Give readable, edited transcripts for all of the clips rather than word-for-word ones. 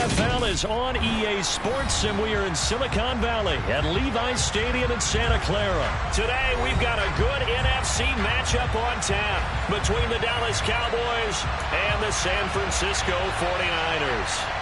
NFL is on EA Sports, and we are in Silicon Valley at Levi's Stadium in Santa Clara. Today, we've got a good NFC matchup on tap between the Dallas Cowboys and the San Francisco 49ers.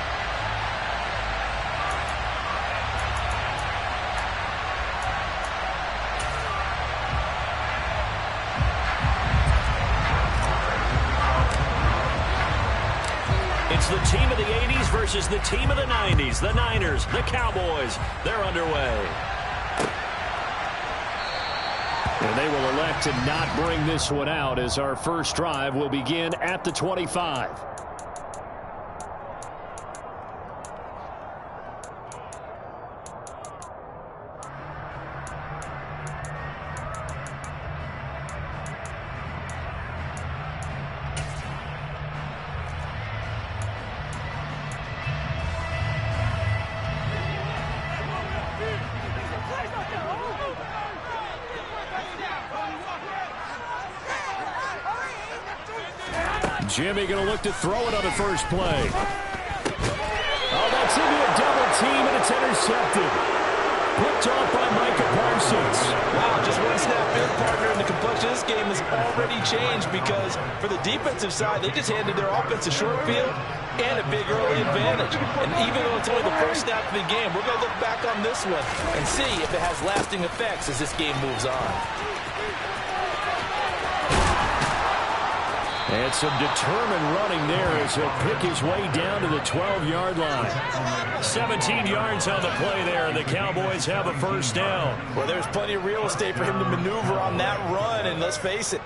It's the team of the 80s versus the team of the 90s. The Niners, the Cowboys, they're underway. And they will elect to not bring this one out as our first drive will begin at the 25. Jimmy going to look to throw it on the first play. Oh, that's into a double team, and it's intercepted. Picked off by Micah Parsons. Wow, just one snap in, partner, and the complexion of this game has already changed because for the defensive side, they just handed their offense a short field and a big early advantage. And even though it's only the first snap of the game, we're going to look back on this one and see if it has lasting effects as this game moves on. And some determined running there as he'll pick his way down to the 12-yard line. 17 yards on the play there, and the Cowboys have a first down. Well, there's plenty of real estate for him to maneuver on that run, and let's face it.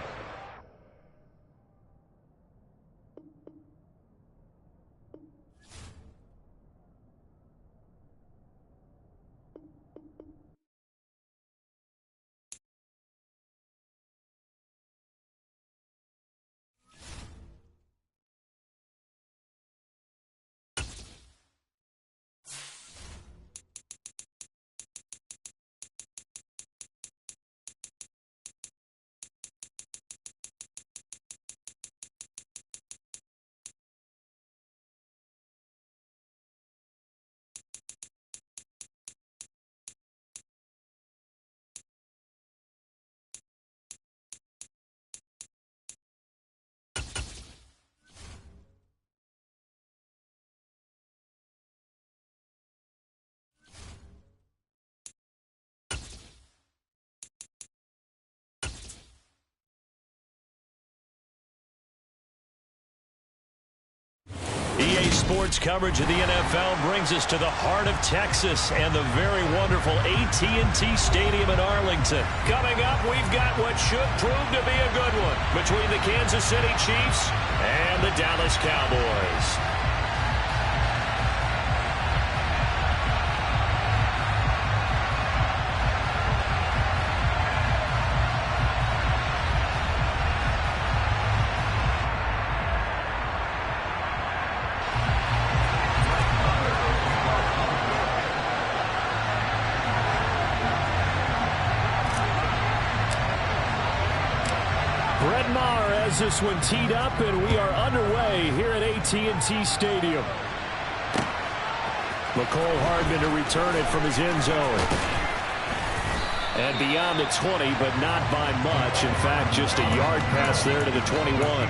EA Sports coverage of the NFL brings us to the heart of Texas and the very wonderful AT&T Stadium in Arlington. Coming up, we've got what should prove to be a good one between the Kansas City Chiefs and the Dallas Cowboys. This one teed up, and we are underway here at AT&T Stadium. McCole Hardman to return it from his end zone. And beyond the 20, but not by much. In fact, just a yard pass there to the 21.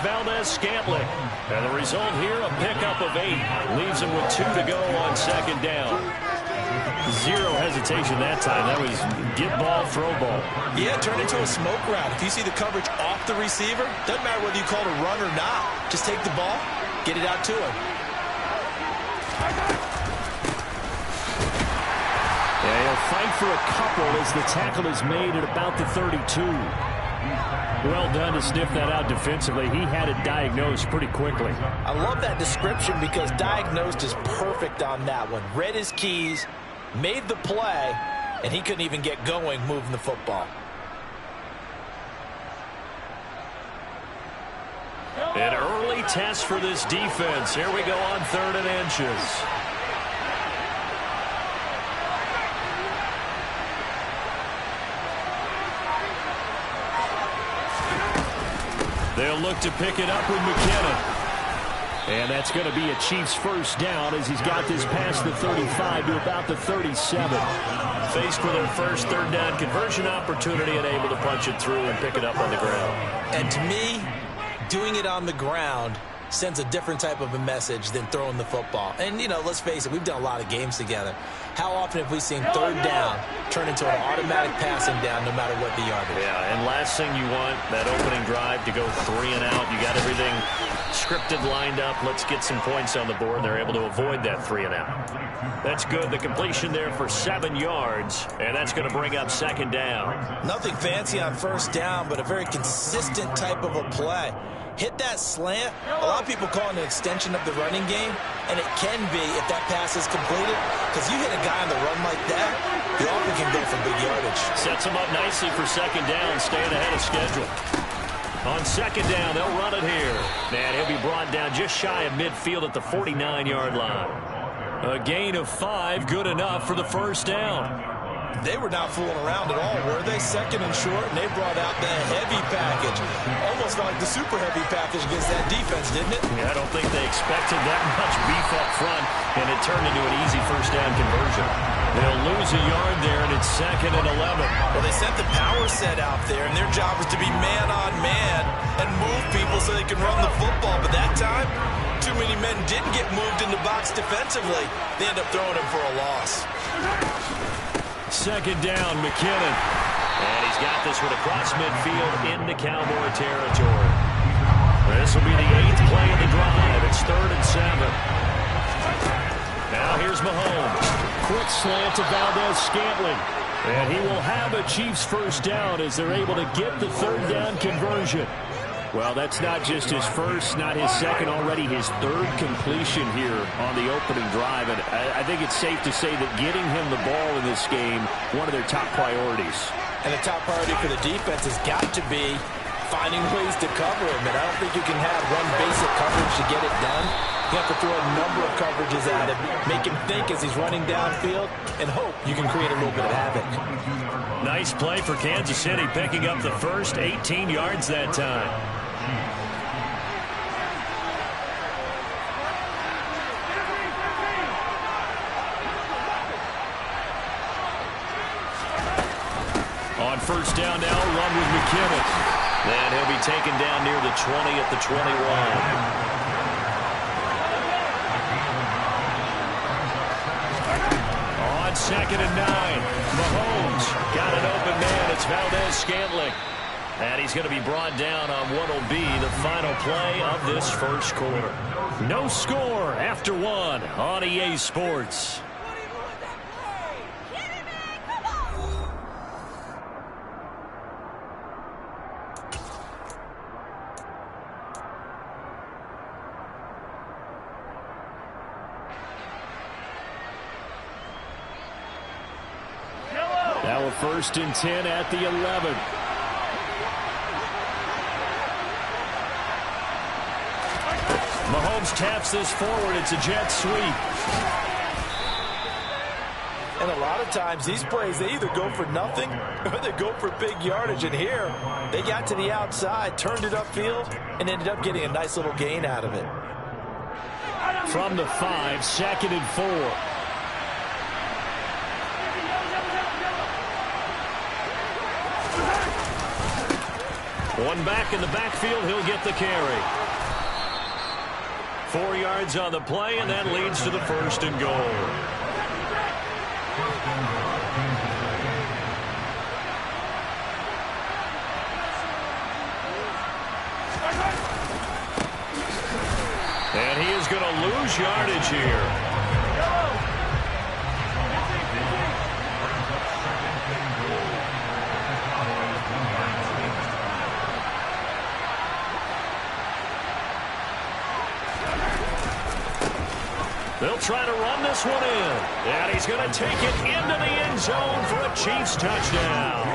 Valdez-Scantling. And the result here, a pickup of 8. Leaves him with 2 to go on second down. Zero hesitation that time. That was get ball, throw ball. Yeah, turn into a smoke route. If you see the coverage off the receiver, doesn't matter whether you call it a run or not. Just take the ball, get it out to him. Yeah, he'll fight for a couple as the tackle is made at about the 32. Well done to sniff that out defensively. He had it diagnosed pretty quickly. I love that description because diagnosed is perfect on that one. Read his keys, made the play, and he couldn't even get going moving the football. An early test for this defense. Here we go on 3rd and inches. They'll look to pick it up with McKinnon. And that's going to be a Chiefs first down as he's got this past the 35 to about the 37. Faced with their first 3rd down conversion opportunity and able to punch it through and pick it up on the ground. And to me, doing it on the ground sends a different type of a message than throwing the football. And, you know, let's face it, we've done a lot of games together. How often have we seen 3rd down turn into an automatic passing down no matter what the yardage? Yeah, and last thing you want, that opening drive to go 3 and out. You got everything scripted, lined up. Let's get some points on the board. They're able to avoid that 3 and out. That's good. The completion there for 7 yards, and that's going to bring up 2nd down. Nothing fancy on 1st down, but a very consistent type of a play. Hit that slant. A lot of people call it an extension of the running game, and it can be if that pass is completed, because you hit a guy on the run like that, he often can go for big yardage. Sets him up nicely for 2nd down, staying ahead of schedule. On 2nd down, they'll run it here. And he'll be brought down just shy of midfield at the 49-yard line. A gain of 5, good enough for the first down. They were not fooling around at all, were they? 2nd and short, and they brought out the heavy package. Almost felt like the super heavy package against that defense, didn't it? Yeah, I don't think they expected that much beef up front, and it turned into an easy first down conversion. They'll lose a yard there, and it's 2nd and 11. Well, they sent the power set out there, and their job was to be man-on-man and move people so they can run the football. But that time, too many men didn't get moved in the box defensively. They end up throwing him for a loss. 2nd down, McKinnon. And he's got this one across midfield into Cowboy territory. This will be the 8th play of the drive. It's 3rd and 7. Now here's Mahomes. Quick slant to Valdez-Scantling. And he will have a Chiefs first down as they're able to get the 3rd down conversion. Well, that's not just his first, not his second, already his 3rd completion here on the opening drive. And I think it's safe to say that getting him the ball in this game, one of their top priorities. And the top priority for the defense has got to be finding ways to cover him. And I don't think you can have one basic coverage to get it done. You have to throw a number of coverages at him, make him think as he's running downfield, and hope you can create a little bit of havoc. Nice play for Kansas City, picking up the first 18 yards that time. On 1st down now, run with McKinnon. Then he'll be taken down near the 20 at the 21. On 2nd and 9, Mahomes got an open man. It's Valdez-Scantling. And he's going to be brought down on what will be the final play of this first quarter. No score after 1 on EA Sports. Now a 1st and 10 at the 11. Mahomes taps this forward. It's a jet sweep. And a lot of times these plays, they either go for nothing or they go for big yardage. And here, they got to the outside, turned it upfield, and ended up getting a nice little gain out of it. From the 5, 2nd and 4. One back in the backfield, he'll get the carry. 4 yards on the play, and that leads to the 1st and goal. And he is going to lose yardage here. They'll try to run this one in. And he's going to take it into the end zone for a Chiefs touchdown.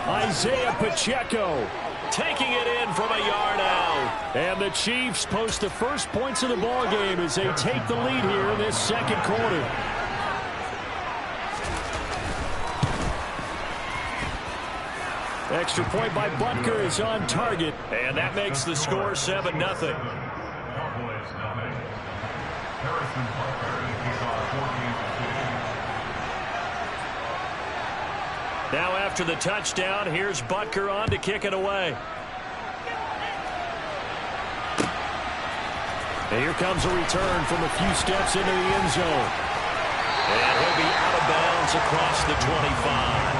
Isaiah Pacheco taking it in from a yard out. And the Chiefs post the first points of the ball game as they take the lead here in this second quarter. Extra point by Butker is on target, and that makes the score 7-0. Now after the touchdown, here's Butker on to kick it away. And here comes a return from a few steps into the end zone. And he'll be out of bounds across the 25.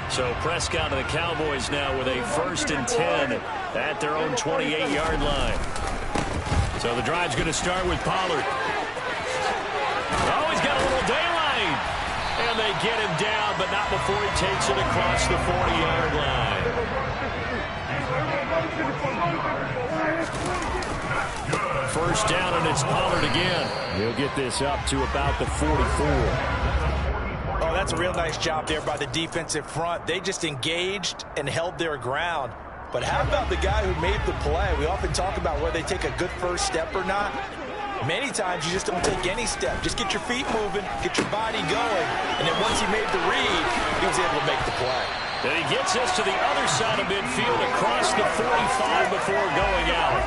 So Prescott and the Cowboys now with a 1st and 10 at their own 28-yard line. So the drive's going to start with Pollard. Oh, he's got a little daylight. And they get him down, but not before he takes it across the 40-yard line. First down, and it's Pollard again. He'll get this up to about the 44. Oh, that's a real nice job there by the defensive front. They just engaged and held their ground. But how about the guy who made the play? We often talk about whether they take a good first step or not. Many times you just don't take any step. Just get your feet moving, get your body going. And then once he made the read, he was able to make the play. And he gets us to the other side of midfield across the 45 before going out.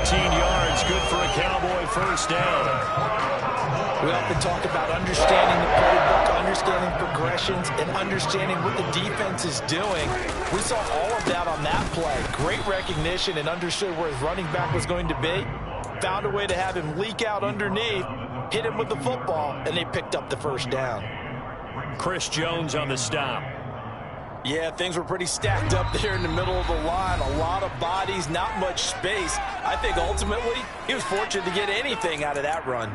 14 yards, good for a Cowboy first down. We often talk about understanding the playbook, understanding progressions, and understanding what the defense is doing. We saw all of that on that play. Great recognition and understood where his running back was going to be. Found a way to have him leak out underneath, hit him with the football, and they picked up the first down. Chris Jones on the stop. Yeah, things were pretty stacked up there in the middle of the line. A lot of bodies, not much space. I think ultimately he was fortunate to get anything out of that run.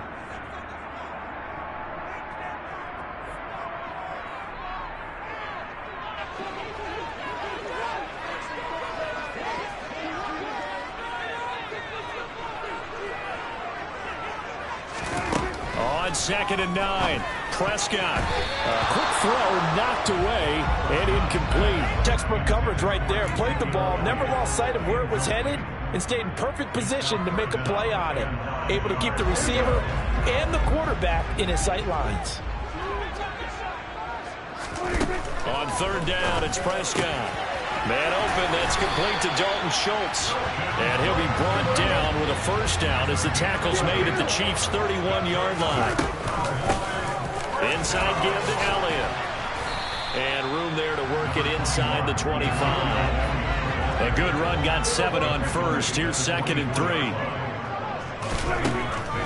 On 2nd and 9, Prescott. A quick throw knocked away and incomplete. Textbook coverage right there. Played the ball, never lost sight of where it was headed, and stayed in perfect position to make a play on it. Able to keep the receiver and the quarterback in his sight lines. On 3rd down, it's Prescott. Man open, that's complete to Dalton Schultz. And he'll be brought down with a first down as the tackle's made at the Chiefs' 31-yard line. Inside give to Elliott. And room there to work it inside the 25. A good run, got 7 on first. Here's 2nd and 3.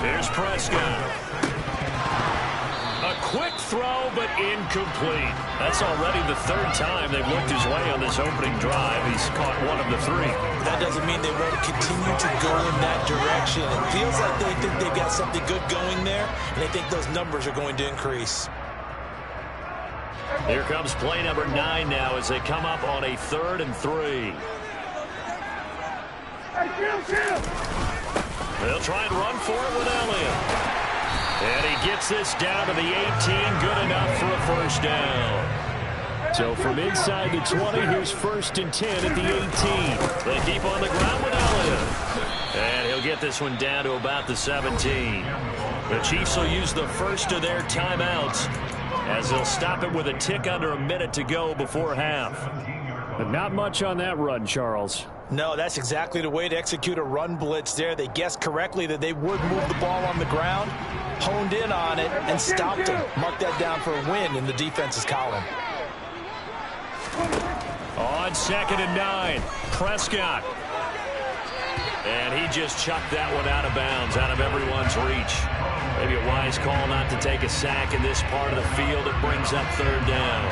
Here's Prescott. A quick throw, but incomplete. That's already the 3rd time they've looked his way on this opening drive. He's caught 1 of the 3. That doesn't mean they won't continue to go in that direction. It feels like they think they've got something good going there, and they think those numbers are going to increase. Here comes play number 9 now as they come up on a 3rd and 3. They'll try and run for it with Elliott. And he gets this down to the 18, good enough for a first down. So from inside the 20, here's 1st and 10 at the 18. They keep on the ground with Elliott. And he'll get this one down to about the 17. The Chiefs will use the first of their timeouts as they'll stop it with a tick under a minute to go before half. But not much on that run, Charles. No, that's exactly the way to execute a run blitz there. They guessed correctly that they would move the ball on the ground, honed in on it, and stopped him. Mark that down for a win in the defense's column. On 2nd and 9, Prescott. And he just chucked that one out of bounds, out of everyone's reach. Maybe a wise call not to take a sack in this part of the field. It brings up 3rd down.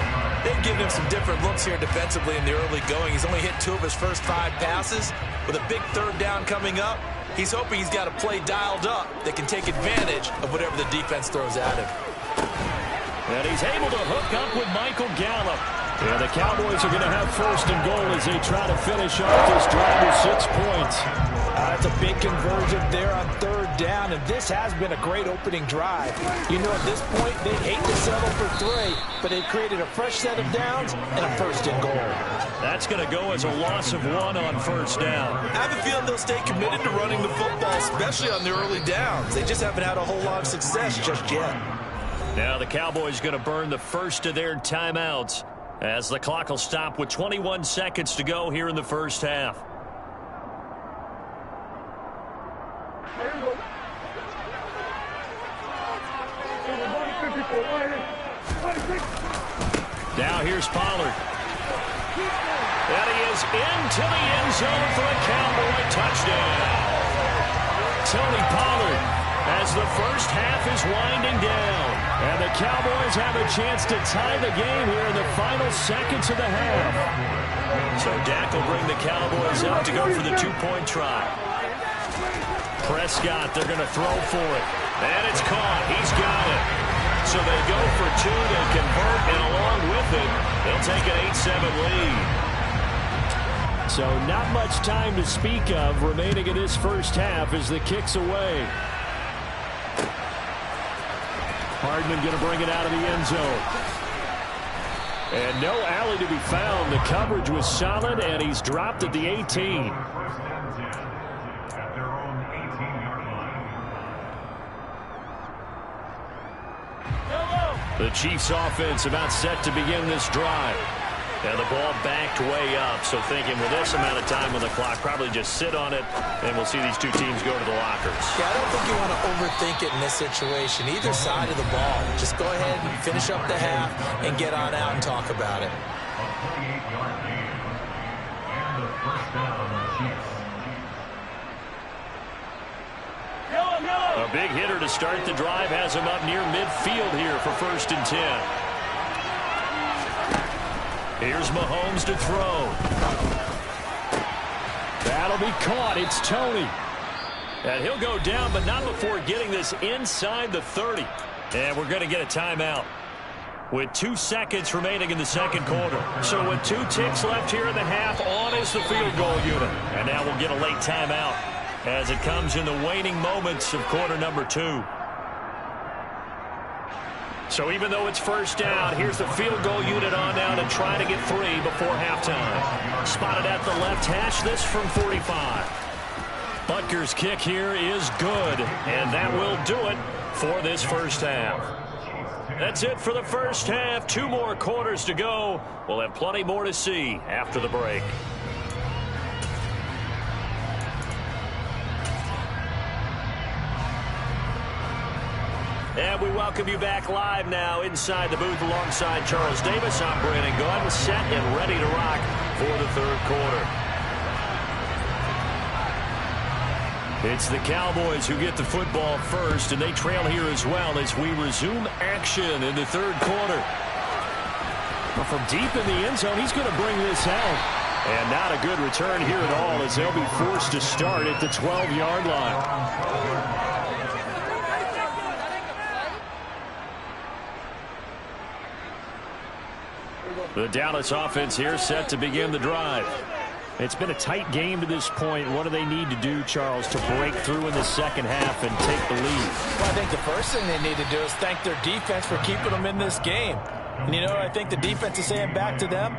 They've given him some different looks here defensively in the early going. He's only hit 2 of his first 5 passes. With a big 3rd down coming up, he's hoping he's got a play dialed up that can take advantage of whatever the defense throws at him. And he's able to hook up with Michael Gallup. Yeah, the Cowboys are going to have first and goal as they try to finish off this drive with 6 points. That's a big conversion there on third down, and this has been a great opening drive. You know, at this point, they hate to settle for 3, but they've created a fresh set of downs and a first and goal. That's going to go as a loss of 1 on first down. I have a feeling they'll stay committed to running the football, especially on the early downs. They just haven't had a whole lot of success just yet. Now the Cowboys going to burn the first of their timeouts as the clock will stop with 21 seconds to go here in the first half. Now here's Pollard. And he is into the end zone for a Cowboy touchdown. Tony Pollard as the first half is winding down. And the Cowboys have a chance to tie the game here in the final seconds of the half. So Dak will bring the Cowboys up to go for the 2-point try. Prescott, they're going to throw for it. And it's caught. He's got it. So they go for 2, they convert, and along with it, they'll take an 8-7 lead. So not much time to speak of remaining in this first half as the kick's away. Hardman going to bring it out of the end zone. And no alley to be found. The coverage was solid, and he's dropped at the 18. The Chiefs offense about set to begin this drive. And the ball backed way up. So thinking with this amount of time on the clock, probably just sit on it, and we'll see these two teams go to the lockers. Yeah, I don't think you want to overthink it in this situation. Either side of the ball. Just go ahead and finish up the half and get on out and talk about it. A big hitter to start the drive has him up near midfield here for 1st and 10. Here's Mahomes to throw. That'll be caught. It's Tony. And he'll go down, but not before getting this inside the 30. And we're going to get a timeout with 2 seconds remaining in the second quarter. So with 2 ticks left here in the half, on is the field goal unit. And now we'll get a late timeout as it comes in the waning moments of quarter number 2. So even though it's first down, here's the field goal unit on now to try to get 3 before halftime. Spotted at the left hash, this from 45. Butker's kick here is good, and that will do it for this first half. That's it for the first half. 2 more quarters to go. We'll have plenty more to see after the break. And we welcome you back live now inside the booth alongside Charles Davis. I'm Brandon Gaudin, set and ready to rock for the third quarter. It's the Cowboys who get the football first, and they trail here as well as we resume action in the third quarter. But from deep in the end zone, he's going to bring this out. And not a good return here at all as they'll be forced to start at the 12-yard line. The Dallas offense here set to begin the drive. It's been a tight game to this point. What do they need to do, Charles, to break through in the second half and take the lead? Well, I think the first thing they need to do is thank their defense for keeping them in this game. And you know, I think the defense is saying back to them,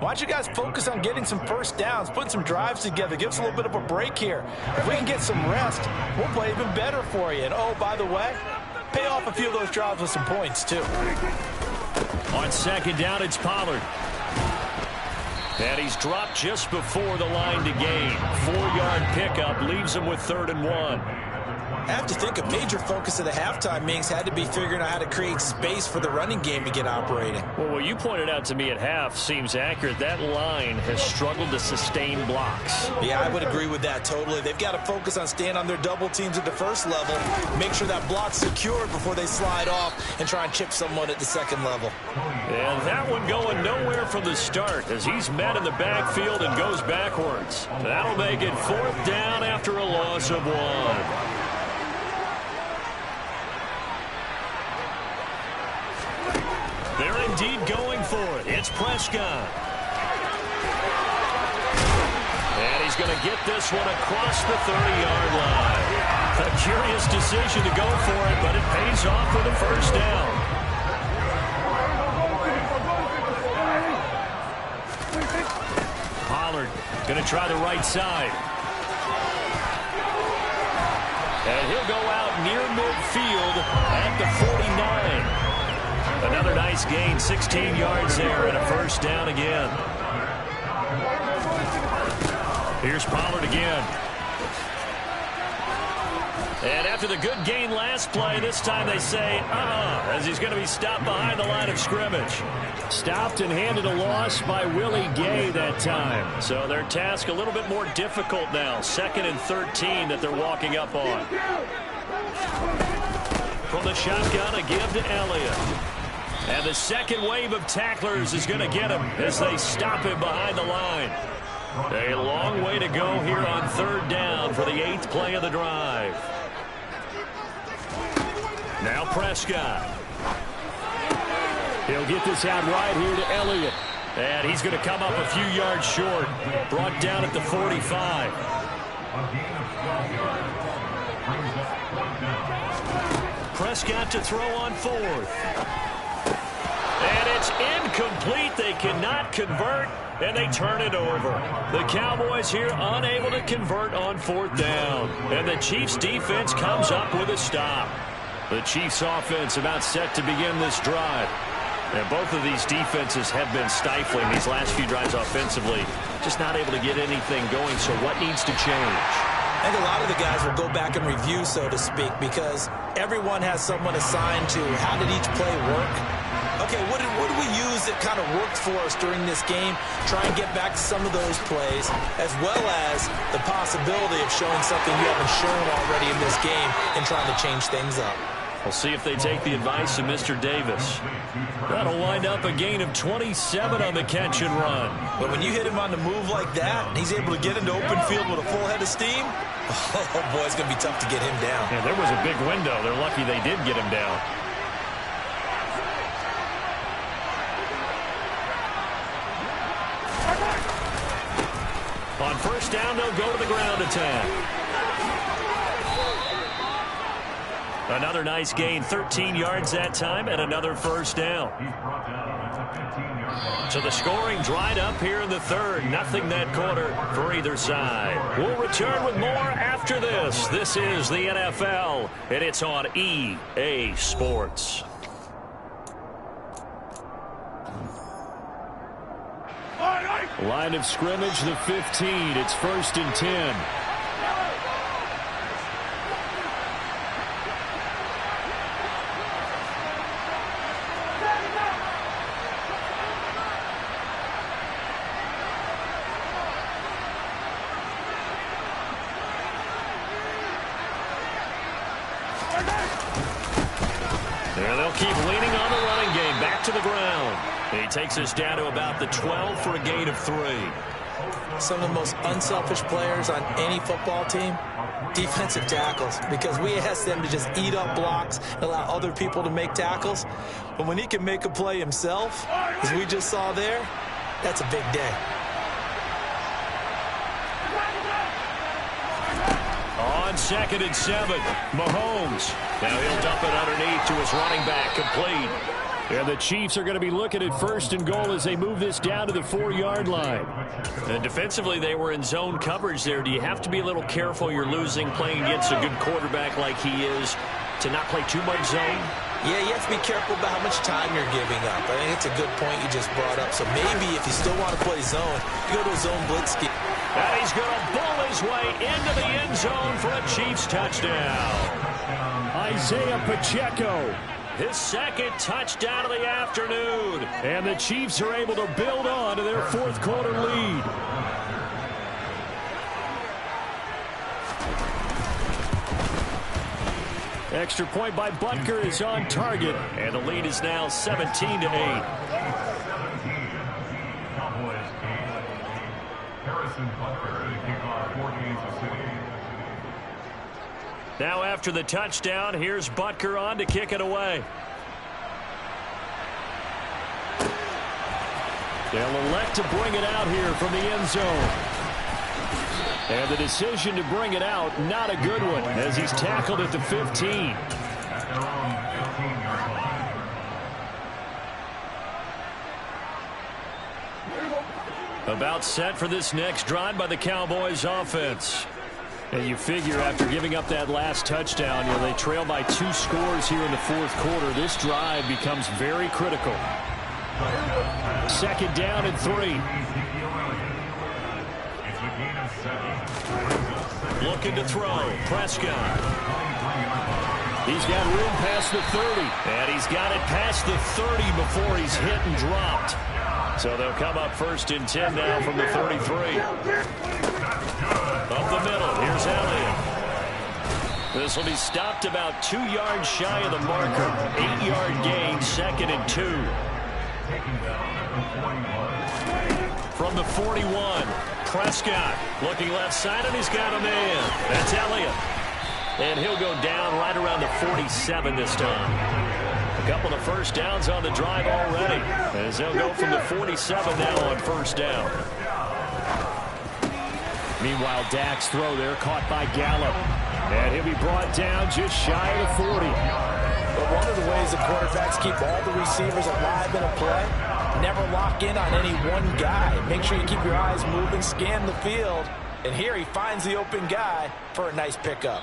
why don't you guys focus on getting some first downs, putting some drives together, give us a little bit of a break here. If we can get some rest, we'll play even better for you. And oh, by the way, pay off a few of those drives with some points, too. On second down, it's Pollard. And he's dropped just before the line to gain. 4-yard pickup leaves him with 3rd and 1. I have to think a major focus of the halftime meetings had to be figuring out how to create space for the running game to get operating. Well, what you pointed out to me at half seems accurate. That line has struggled to sustain blocks. Yeah, I would agree with that totally. They've got to focus on staying on their double teams at the first level, make sure that block's secured before they slide off and try and chip someone at the second level. And that one going nowhere from the start as he's met in the backfield and goes backwards. That'll make it 4th down after a loss of 1. They're indeed going for it. It's Prescott. And he's going to get this one across the 30-yard line. A curious decision to go for it, but it pays off for the first down. Pollard going to try the right side. And he'll go out near midfield at the 49. Another nice gain, 16 yards there, and a first down again. Here's Pollard again. And after the good gain last play, this time they say, as he's going to be stopped behind the line of scrimmage. Stopped and handed a loss by Willie Gay that time. So their task a little bit more difficult now. 2nd and 13 that they're walking up on. From the shotgun, a give to Elliott. And the second wave of tacklers is going to get him as they stop him behind the line. A long way to go here on 3rd down for the 8th play of the drive. Now Prescott. He'll get this out right here to Elliott. And he's going to come up a few yards short. Brought down at the 45. Prescott to throw on 4th. And it's incomplete. They cannot convert, and they turn it over. The Cowboys here unable to convert on 4th down. And the Chiefs defense comes up with a stop. The Chiefs offense about set to begin this drive. And both of these defenses have been stifling these last few drives offensively. Just not able to get anything going, so what needs to change? I think a lot of the guys will go back and review, so to speak, because everyone has someone assigned to how did each play work. Okay, what did we use that kind of worked for us during this game? Try and get back to some of those plays, as well as the possibility of showing something you haven't shown already in this game and trying to change things up. We'll see if they take the advice of Mr. Davis. That'll wind up a gain of 27 on the catch and run. But when you hit him on the move like that, and he's able to get into open field with a full head of steam, oh boy, it's going to be tough to get him down. Yeah, there was a big window. They're lucky they did get him down. On 1st down, they'll go to the ground attack. Another nice gain, 13 yards that time, and another first down. So the scoring dried up here in the 3rd. Nothing that quarter for either side. We'll return with more after this. This is the NFL, and it's on EA Sports. Line of scrimmage, the 15. It's 1st and 10. And they'll keep leaning on the running game. Back to the ground. He takes us down to about the 12 for a gain of 3. Some of the most unselfish players on any football team, defensive tackles, because we ask them to just eat up blocks and allow other people to make tackles. But when he can make a play himself, as we just saw there, that's a big day. On 2nd and 7, Mahomes. Now he'll dump it underneath to his running back, complete. And the Chiefs are going to be looking at 1st and goal as they move this down to the 4-yard line. And defensively, they were in zone coverage there. Do you have to be a little careful? You're losing, playing against a good quarterback like he is, to not play too much zone? Yeah, you have to be careful about how much time you're giving up. I think it's a good point you just brought up. So maybe if you still want to play zone, you go to a zone blitz scheme. And he's going to bull his way into the end zone for a Chiefs touchdown. Isaiah Pacheco. His 2nd touchdown of the afternoon. And the Chiefs are able to build on to their 4th quarter lead. Extra point by Butker is on target. And the lead is now 17-8. Now after the touchdown, here's Butker on to kick it away. They'll elect to bring it out here from the end zone. And the decision to bring it out, not a good one, as he's tackled at the 15. About set for this next drive by the Cowboys offense. And you figure after giving up that last touchdown, they trail by 2 scores here in the fourth quarter. This drive becomes very critical. Second down and 3. Looking to throw. Prescott. He's got room past the 30. And he's got it past the 30 before he's hit and dropped. So they'll come up first and 10 now from the 33. Up the middle, here's Elliott. This will be stopped about 2 yards shy of the marker. 8-yard gain, second and 2. From the 41, Prescott looking left side, and he's got a man. That's Elliott. And he'll go down right around the 47 this time. A couple of first downs on the drive already, as they'll go from the 47 now on first down. Meanwhile, Dak's throw there caught by Gallup. And he'll be brought down just shy of the 40. But one of the ways the quarterbacks keep all the receivers alive in a play, never lock in on any one guy. Make sure you keep your eyes moving, scan the field. And here he finds the open guy for a nice pickup.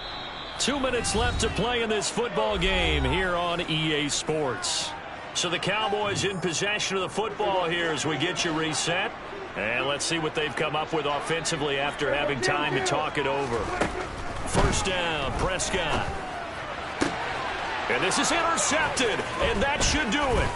2 minutes left to play in this football game here on EA Sports. So the Cowboys in possession of the football here as we get you reset. And let's see what they've come up with offensively after having time to talk it over. First down, Prescott. And this is intercepted, and that should do it.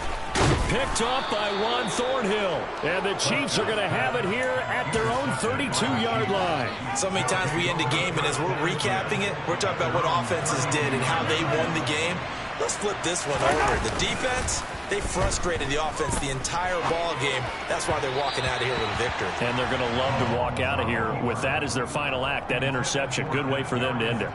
Picked off by Juan Thornhill. And the Chiefs are going to have it here at their own 32-yard line. So many times we end a game, and as we're recapping it, we're talking about what offenses did and how they won the game. Let's flip this one over. The defense, they frustrated the offense the entire ball game. That's why they're walking out of here with a victory. And they're going to love to walk out of here with that as their final act, that interception. Good way for them to end it.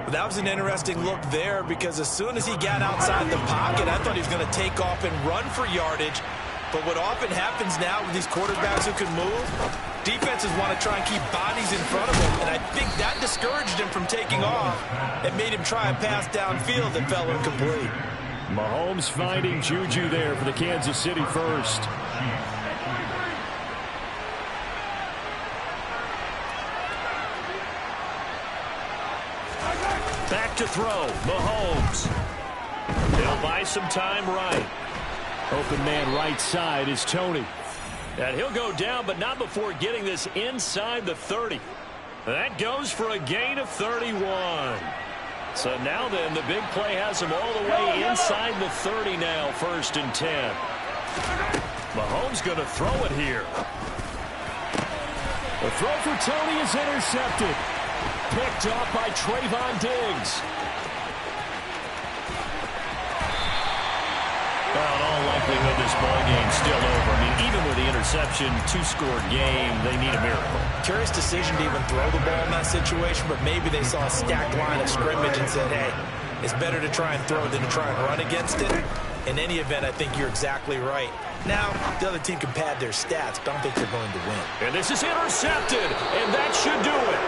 But that was an interesting look there because as soon as he got outside the pocket, I thought he was going to take off and run for yardage. But what often happens now with these quarterbacks who can move, defenses want to try and keep bodies in front of him, and I think that discouraged him from taking off and made him try a pass downfield that fell incomplete. Mahomes finding Juju there for the Kansas City first. Back to throw, Mahomes. He'll buy some time right. Open man right side is Tony. And he'll go down, but not before getting this inside the 30. That goes for a gain of 31. So now then, the big play has him all the way inside the 30 now, first and 10. Mahomes going to throw it here. The throw for Tony is intercepted. Picked off by Trayvon Diggs. Well, in all likelihood, this ball game's still over. I mean, even with the interception, 2-score game, they need a miracle. Curious decision to even throw the ball in that situation, but maybe they saw a stacked line of scrimmage and said, hey, it's better to try and throw than to try and run against it. In any event, I think you're exactly right. Now, the other team can pad their stats, but I don't think they're going to win. And this is intercepted, and that should do it.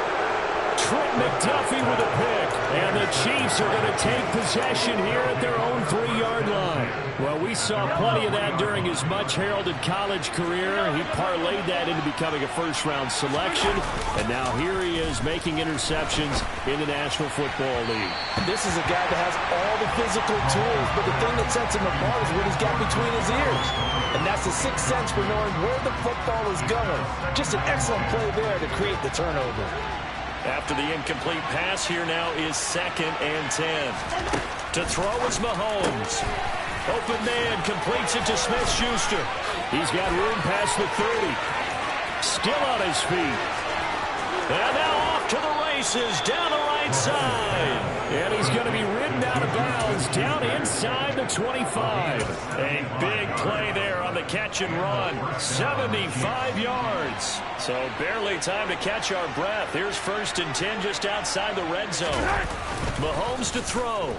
Trent McDuffie with a pick, and the Chiefs are going to take possession here at their own 3-yard line. Well, we saw plenty of that during his much-heralded college career. He parlayed that into becoming a first-round selection, and now here he is making interceptions in the National Football League. This is a guy that has all the physical tools, but the thing that sets him apart is what he's got between his ears. And that's the sixth sense for knowing where the football is going. Just an excellent play there to create the turnover. After the incomplete pass, here now is second and 10. To throw is Mahomes. Open man completes it to Smith-Schuster. He's got room past the 30. Still on his feet. And now off to the races down the right side. And he's going to be ridden out of bounds down inside the 25. A big play there on the catch and run. 75 yards. So barely time to catch our breath. Here's first and 10 just outside the red zone. Mahomes to throw.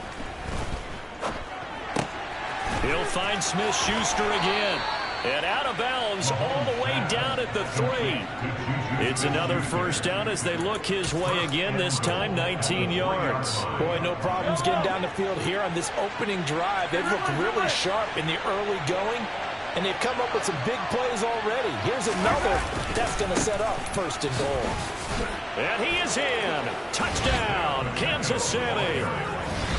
He'll find Smith-Schuster again. And out of bounds all the way down at the 3. It's another first down as they look his way again, this time 19 yards. Boy, no problems getting down the field here on this opening drive. They've looked really sharp in the early going, and they've come up with some big plays already. Here's another that's going to set up first and goal. And he is in. Touchdown, Kansas City.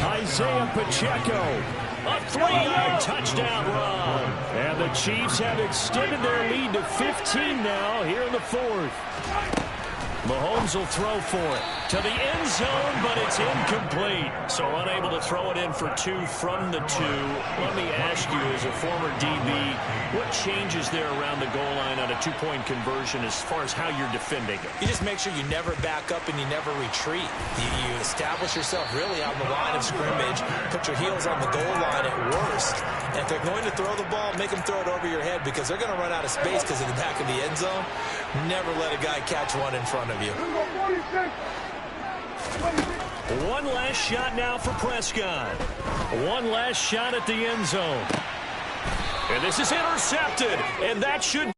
Isaiah Pacheco. A 3-yard touchdown run. And the Chiefs have extended their lead to 15 now here in the 4th. Mahomes will throw for it to the end zone, but it's incomplete. So unable to throw it in for 2 from the 2. Let me ask you, as a former DB, what changes there around the goal line on a 2-point conversion as far as how you're defending it? You just make sure you never back up and you never retreat. You establish yourself really on the line of scrimmage, put your heels on the goal line at worst. And if they're going to throw the ball, make them throw it over your head because they're going to run out of space because of the back of the end zone. Never let a guy catch one in front of you. One last shot now for Prescott. One last shot at the end zone. And this is intercepted, and that should